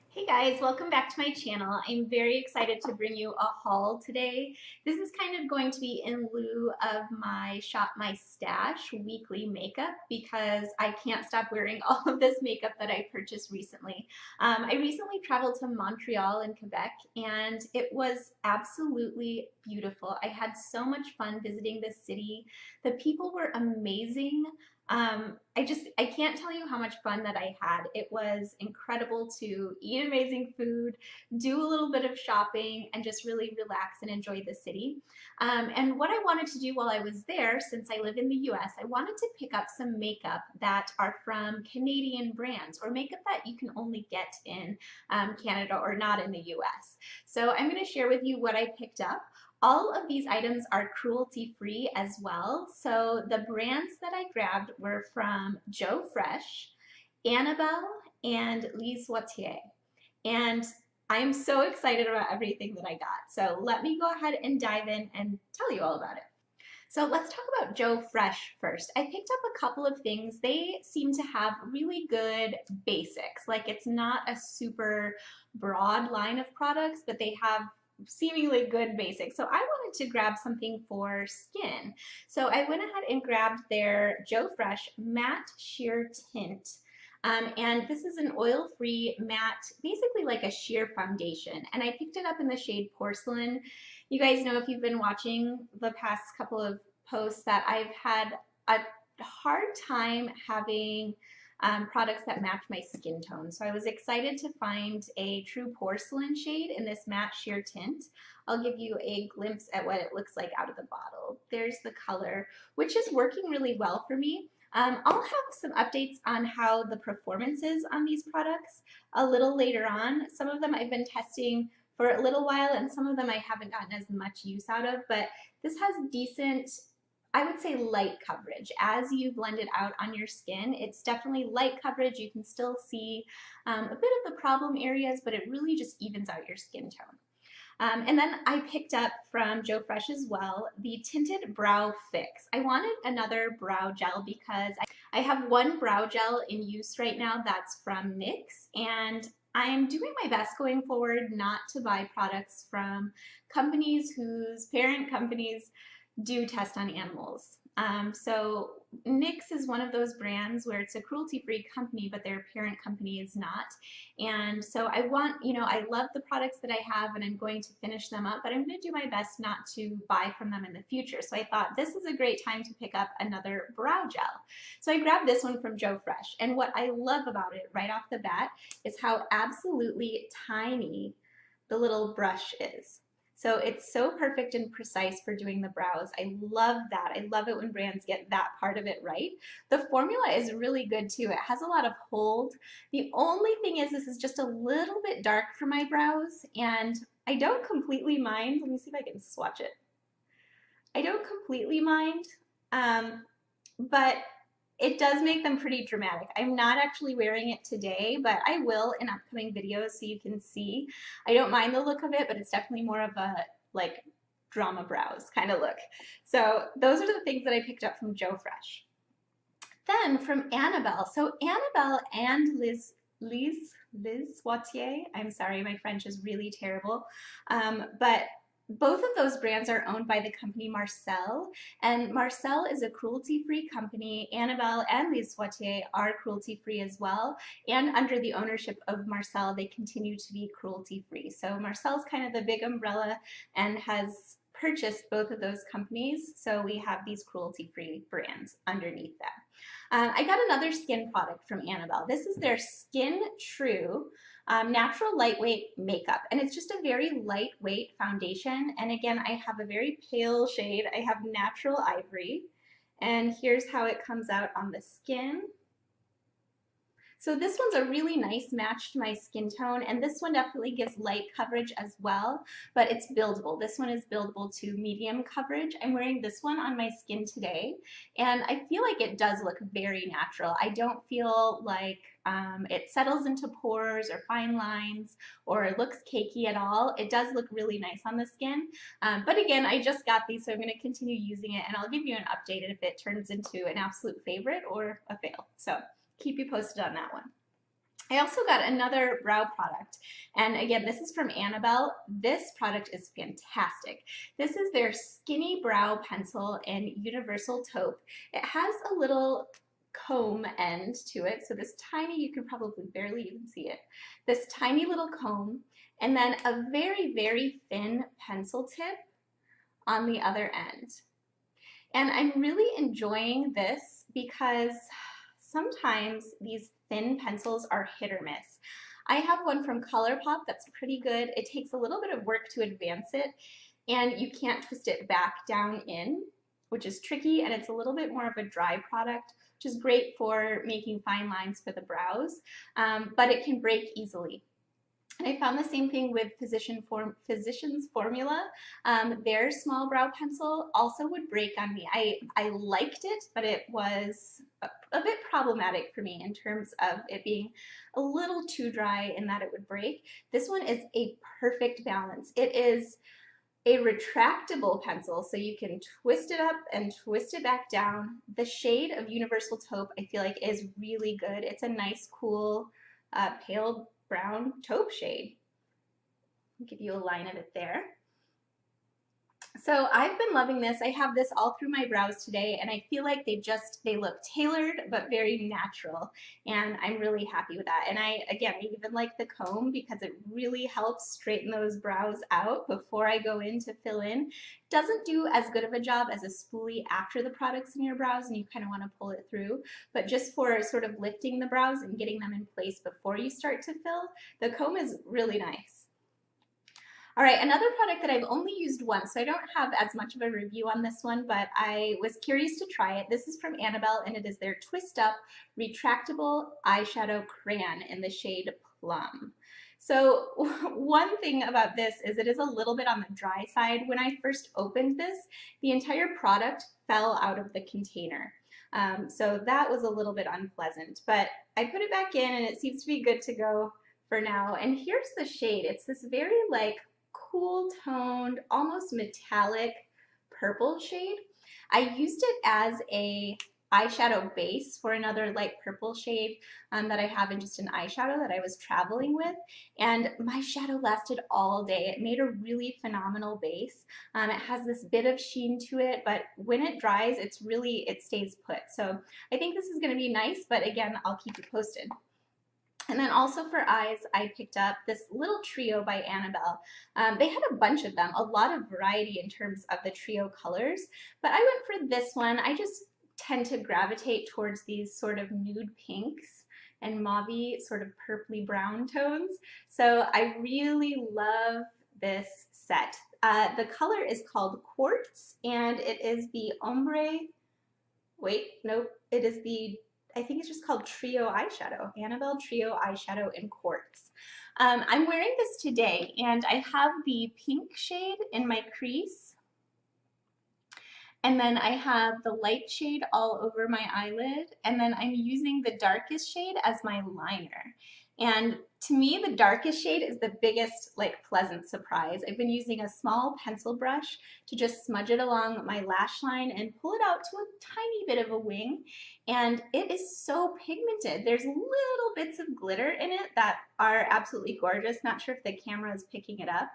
Hey guys, welcome back to my channel. I'm very excited to bring you a haul today. This is kind of going to be in lieu of my Shop My Stash weekly makeup because I can't stop wearing all of this makeup that I purchased recently. I recently traveled to Montreal in Quebec and it was absolutely beautiful. I had so much fun visiting the city. The people were amazing. I can't tell you how much fun that I had. It was incredible to eat amazing food, do a little bit of shopping, and just really relax and enjoy the city. And what I wanted to do while I was there, since I live in the US, I wanted to pick up some makeup that are from Canadian brands or makeup that you can only get in Canada or not in the US. So I'm going to share with you what I picked up. All of these items are cruelty-free as well. So the brands that I grabbed were from Joe Fresh, Annabelle, and Lise Watier. And I'm so excited about everything that I got. So let me go ahead and dive in and tell you all about it. So let's talk about Joe Fresh first. I picked up a couple of things. They seem to have really good basics. Like it's not a super broad line of products, but they have seemingly good basics. So I wanted to grab something for skin. So I went ahead and grabbed their Joe Fresh Matte Sheer Tint. And this is an oil-free matte, basically like a sheer foundation. And I picked it up in the shade Porcelain. You guys know if you've been watching the past couple of posts that I've had a hard time having products that match my skin tone. So I was excited to find a true porcelain shade in this matte sheer tint. I'll give you a glimpse at what it looks like out of the bottle. There's the color, which is working really well for me. I'll have some updates on how the performance is on these products a little later on. Some of them I've been testing for a little while and some of them I haven't gotten as much use out of, but this has decent, I would say, light coverage. As you blend it out on your skin, it's definitely light coverage. You can still see a bit of the problem areas, but it really just evens out your skin tone. And then I picked up from Joe Fresh as well the Tinted Brow Fix. I wanted another brow gel because I have one brow gel in use right now that's from NYX, and I'm doing my best going forward not to buy products from companies whose parent companies do test on animals. So NYX is one of those brands where it's a cruelty-free company, but their parent company is not. And so I want, I love the products that I have and I'm going to finish them up, but I'm going to do my best not to buy from them in the future. So I thought this is a great time to pick up another brow gel. So I grabbed this one from Joe Fresh. And what I love about it right off the bat is how absolutely tiny the little brush is. So it's so perfect and precise for doing the brows. I love that. I love it when brands get that part of it right. The formula is really good too. It has a lot of hold. The only thing is this is just a little bit dark for my brows and I don't completely mind. Let me see if I can swatch it. I don't completely mind, but it does make them pretty dramatic. I'm not actually wearing it today, but I will in upcoming videos so you can see. I don't mind the look of it, but it's definitely more of a like drama brows kind of look. So those are the things that I picked up from Joe Fresh. Then from Annabelle. So Annabelle and Lise Watier, I'm sorry, my French is really terrible, but both of those brands are owned by the company Marcel, and Marcel is a cruelty-free company. Annabelle and Lise Watier are cruelty-free as well, and under the ownership of Marcel, they continue to be cruelty-free. So Marcel's kind of the big umbrella and has purchased both of those companies, so we have these cruelty-free brands underneath them. I got another skin product from Annabelle. This is their Skin True Natural Lightweight Makeup, and it's just a very lightweight foundation. And again, I have a very pale shade. I have Natural Ivory, and here's how it comes out on the skin. So this one's a really nice match to my skin tone, and this one definitely gives light coverage as well, but it's buildable. This one is buildable to medium coverage. I'm wearing this one on my skin today, and I feel like it does look very natural. I don't feel like it settles into pores or fine lines or it looks cakey at all. It does look really nice on the skin, but again, I just got these, so I'm going to continue using it, and I'll give you an update if it turns into an absolute favorite or a fail. So keep you posted on that one. I also got another brow product, and again, this is from Annabelle. This product is fantastic. This is their Skinny Brow Pencil in Universal Taupe. It has a little comb end to it, so this tiny, you can probably barely even see it, this tiny little comb, and then a very, very thin pencil tip on the other end. And I'm really enjoying this because sometimes these thin pencils are hit or miss. I have one from ColourPop that's pretty good. It takes a little bit of work to advance it, and you can't twist it back down in, which is tricky, and it's a little bit more of a dry product, which is great for making fine lines for the brows, but it can break easily. And I found the same thing with Physicians Formula. Their small brow pencil also would break on me. I liked it, but it was a bit problematic for me in terms of it being a little too dry in that it would break. This one is a perfect balance. It is a retractable pencil, so you can twist it up and twist it back down. The shade of Universal Taupe, I feel like, is really good. It's a nice, cool, pale brown taupe shade. I'll give you a line of it there. So I've been loving this. I have this all through my brows today, and I feel like they look tailored but very natural, and I'm really happy with that. And I even like the comb because it really helps straighten those brows out before I go in to fill in. Doesn't do as good of a job as a spoolie after the product's in your brows and you kind of want to pull it through, but just for sort of lifting the brows and getting them in place before you start to fill, the comb is really nice. All right, another product that I've only used once, so I don't have as much of a review on this one, but I was curious to try it. This is from Annabelle, and it is their Twist Up Retractable Eyeshadow Crayon in the shade Plum. So one thing about this is it is a little bit on the dry side. When I first opened this, the entire product fell out of the container. So that was a little bit unpleasant, but I put it back in and it seems to be good to go for now. And here's the shade. It's this very like cool toned, almost metallic purple shade. I used it as a eyeshadow base for another light purple shade that I have in just an eyeshadow that I was traveling with, and my shadow lasted all day. It made a really phenomenal base. It has this bit of sheen to it, but when it dries, it stays put. So I think this is going to be nice, but again, I'll keep you posted. And then also for eyes, I picked up this little trio by Annabelle. They had a bunch of them, a lot of variety in terms of the trio colors, but I went for this one. I just tend to gravitate towards these sort of nude pinks and mauvey sort of purpley brown tones. So I really love this set. The color is called Quartz, and it is the ombre, it is the, I think it's just called Trio Eyeshadow, Annabelle Trio Eyeshadow in Quartz. I'm wearing this today, and I have the pink shade in my crease, and then I have the light shade all over my eyelid, and then I'm using the darkest shade as my liner. And to me, the darkest shade is the biggest, like, pleasant surprise. I've been using a small pencil brush to just smudge it along my lash line and pull it out to a tiny bit of a wing. And it is so pigmented. There's little bits of glitter in it that are absolutely gorgeous. Not sure if the camera is picking it up.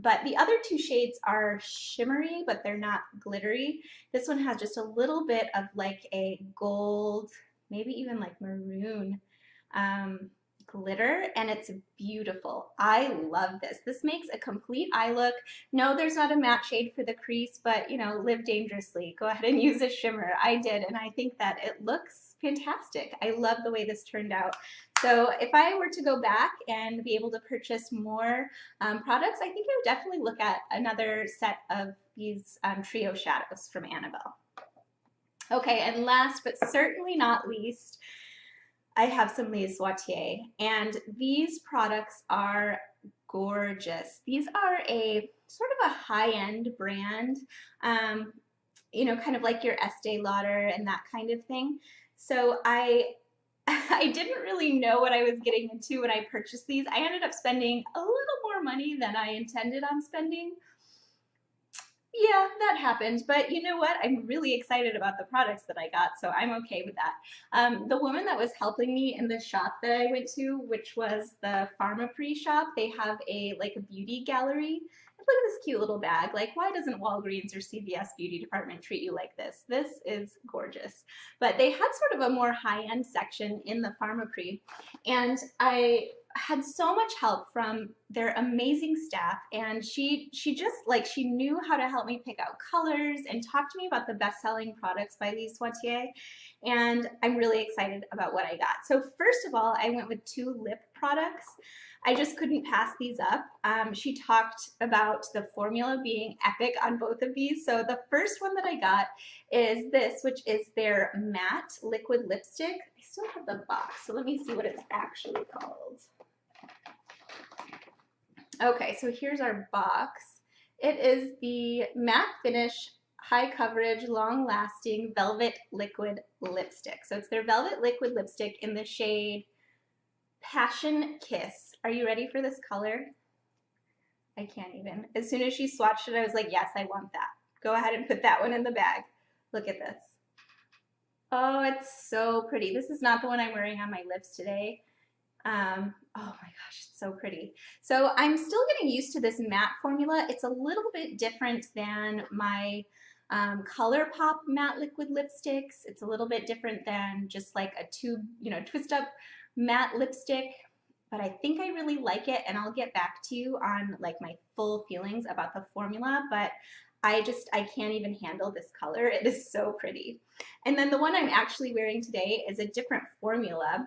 But the other two shades are shimmery, but they're not glittery. This one has just a little bit of like a gold, maybe even like maroon glitter, and it's beautiful. I love this. This makes a complete eye look. No, there's not a matte shade for the crease, but you know, live dangerously. Go ahead and use a shimmer. I did, and I think that it looks fantastic. I love the way this turned out. So if I were to go back and be able to purchase more products, I think I would definitely look at another set of these trio shadows from Annabelle. Okay, and last but certainly not least, I have some Lise Watier, and these products are gorgeous. These are a sort of a high-end brand, um, you know, kind of like your Estee Lauder and that kind of thing. So I didn't really know what I was getting into when I purchased these. I ended up spending a little more money than I intended on spending. Yeah, that happened. But you know what? I'm really excited about the products that I got, so I'm okay with that. The woman that was helping me in the shop that I went to, which was the Pharmaprix shop, they have a like a beauty gallery. Look at this cute little bag. Like, why doesn't Walgreens or CVS beauty department treat you like this? This is gorgeous. But they had sort of a more high-end section in the Pharmaprix, and I had so much help from their amazing staff, and she just like she knew how to help me pick out colors and talk to me about the best-selling products by Lise Watier, and I'm really excited about what I got. So first of all, I went with 2 lip products. I just couldn't pass these up. She talked about the formula being epic on both of these. So the first one that I got is this, which is their matte liquid lipstick. I still have the box, so let me see what it's actually called. Okay, so here's our box. It is the matte finish, high coverage, long lasting velvet liquid lipstick. So it's their velvet liquid lipstick in the shade Passion Kiss. Are you ready for this color? I can't even. As soon as she swatched it, I was like, yes, I want that. Go ahead and put that one in the bag. Look at this. Oh, it's so pretty. This is not the one I'm wearing on my lips today. Oh my gosh, it's so pretty. So I'm still getting used to this matte formula. It's a little bit different than my ColourPop matte liquid lipsticks. It's a little bit different than just like a tube, you know, twist up matte lipstick, but I think I really like it, and I'll get back to you on like my full feelings about the formula, but I can't even handle this color. It is so pretty. And then the one I'm actually wearing today is a different formula.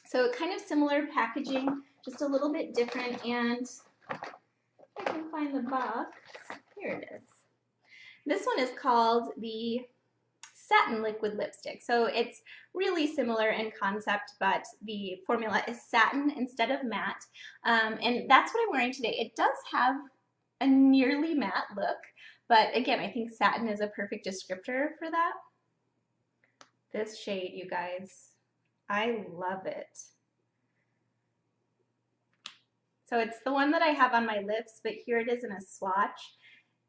So kind of similar packaging, just a little bit different, and if I can find the box, here it is. This one is called the Satin Liquid Lipstick. So it's really similar in concept, but the formula is satin instead of matte. And that's what I'm wearing today. It does have a nearly matte look, but again, I think satin is a perfect descriptor for that. This shade, you guys, I love it. So it's the one that I have on my lips, but here it is in a swatch.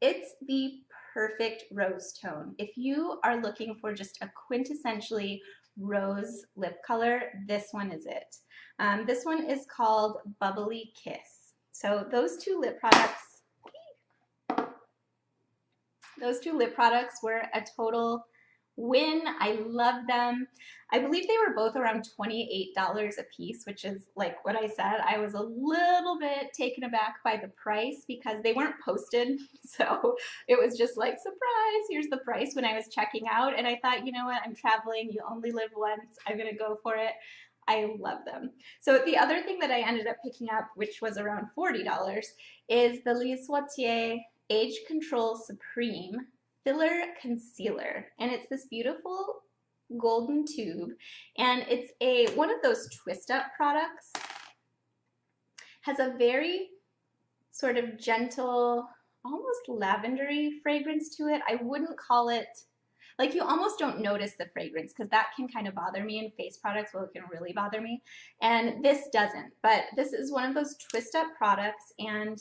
It's the perfect rose tone. If you are looking for just a quintessentially rose lip color, this one is it. This one is called Bubbly Kiss. So those two lip products were a total win. I love them. I believe they were both around $28 a piece, which is like what I said. I was a little bit taken aback by the price because they weren't posted. So it was just like, surprise, here's the price when I was checking out. And I thought, you know what, I'm traveling, you only live once, I'm gonna go for it. I love them. So the other thing that I ended up picking up, which was around $40, is the Lise Watier Age Control Supreme Filler Concealer, and it's this beautiful golden tube, and it's one of those twist up products. Has a very sort of gentle, almost lavendery fragrance to it. I wouldn't call it, like, you almost don't notice the fragrance because that can kind of bother me in face products. Well, it can really bother me, and this doesn't. But this is one of those twist up products, and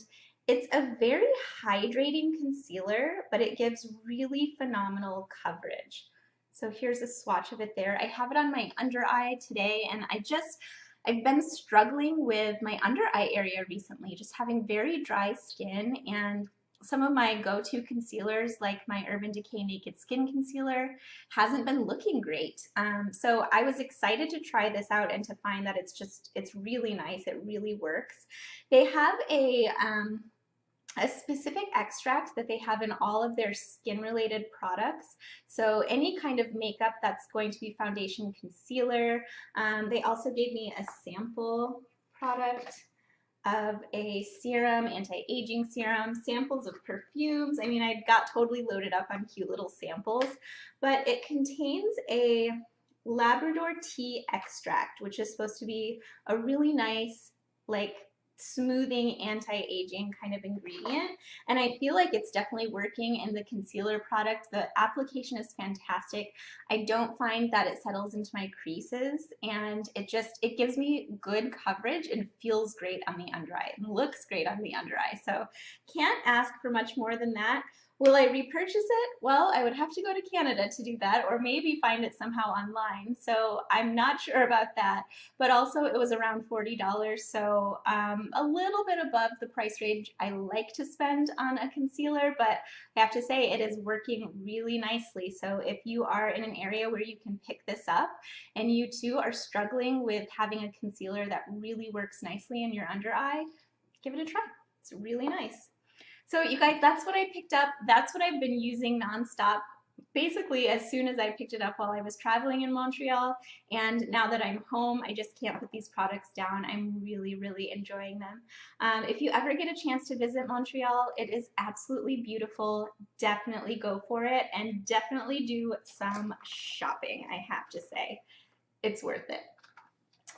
it's a very hydrating concealer, but it gives really phenomenal coverage. So here's a swatch of it there. I have it on my under eye today, and I've been struggling with my under eye area recently, just having very dry skin, and some of my go-to concealers, like my Urban Decay Naked Skin Concealer, hasn't been looking great. So I was excited to try this out and to find that it's really nice. It really works. They have a specific extract that they have in all of their skin-related products. So any kind of makeup that's going to be foundation, concealer. They also gave me a sample product of a serum, anti-aging serum, samples of perfumes. I mean, I got totally loaded up on cute little samples, but it contains a Labrador tea extract, which is supposed to be a really nice, like, smoothing, anti-aging kind of ingredient. And I feel like it's definitely working in the concealer product. The application is fantastic. I don't find that it settles into my creases, and it gives me good coverage and feels great on the under eye and looks great on the under eye. So can't ask for much more than that. Will I repurchase it? Well, I would have to go to Canada to do that, or maybe find it somehow online. So I'm not sure about that. But also it was around $40, so a little bit above the price range I like to spend on a concealer, but I have to say it is working really nicely. So if you are in an area where you can pick this up and you too are struggling with having a concealer that really works nicely in your under eye, give it a try. It's really nice. So you guys, that's what I picked up. That's what I've been using nonstop, basically as soon as I picked it up while I was traveling in Montreal. And now that I'm home, I just can't put these products down. I'm really, really enjoying them. If you ever get a chance to visit Montreal, it is absolutely beautiful. Definitely go for it, and definitely do some shopping, I have to say. It's worth it.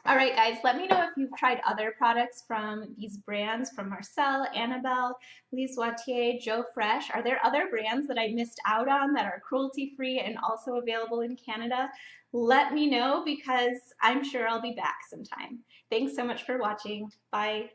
All right, guys, let me know if you've tried other products from these brands, from Marcel, Annabelle, Lise Watier, Joe Fresh. Are there other brands that I missed out on that are cruelty-free and also available in Canada? Let me know, because I'm sure I'll be back sometime. Thanks so much for watching. Bye.